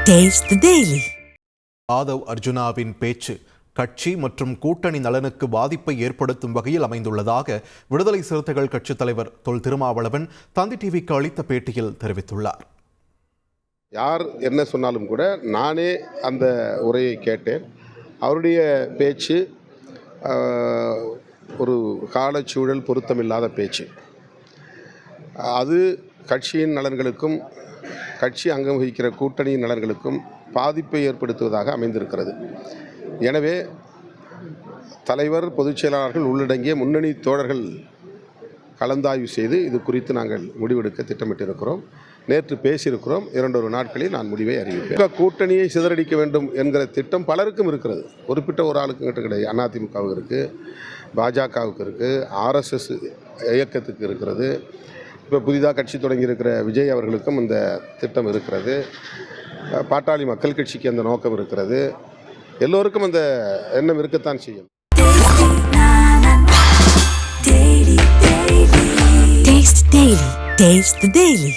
Taste the Daily. Aadhav அர்ஜுனாவின் பேச்சு கட்சி மற்றும் கூட்டணி நலனுக்கு பாதிப்பை ஏற்படுத்தும் வகையில் அமைந்துள்ளதாக விடுதலை சிறுத்தைகள் கட்சித் தலைவர் தொல் திருமாவளவன் தந்தி டிவிக்கு அளித்த பேட்டியில் தெரிவித்துள்ளார். யார் என்ன சொன்னாலும் கூட நானே அந்த உரையை கேட்டேன். அவருடைய பேச்சு ஒரு காலச்சூழல் பொருத்தமில்லாத பேச்சு. அது கட்சியின் நலன்களுக்கும் கட்சி அங்கம் வகிக்கிற கூட்டணியின் நலன்களுக்கும் பாதிப்பை ஏற்படுத்துவதாக அமைந்திருக்கிறது. எனவே தலைவர், பொதுச் செயலாளர்கள் உள்ளடங்கிய முன்னணி தோழர்கள் கலந்தாய்வு செய்து இது குறித்து நாங்கள் முடிவெடுக்க திட்டமிட்டிருக்கிறோம். நேற்று பேசியிருக்கிறோம். 2 நாட்களில் நான் முடிவை அறிவிப்பேன். கூட்டணியை சிதறடிக்க வேண்டும் என்கிற திட்டம் பலருக்கும் இருக்கிறது. குறிப்பிட்ட ஒரு ஆளுக்கு கிடையாது. அதிமுகவுக்கு இருக்குது, பாஜகவுக்கு இருக்குது, RSS இயக்கத்துக்கு இருக்கிறது. இப்போ புதிதாக கட்சி தொடங்கியிருக்கிற விஜய் அவர்களுக்கும் இந்த திட்டம் இருக்கிறது. பாட்டாளி மக்கள் கட்சிக்கு அந்த நோக்கம் இருக்கிறது. எல்லோருக்கும் அந்த எண்ணம் இருக்கத்தான் செய்யும். Taste the Daily.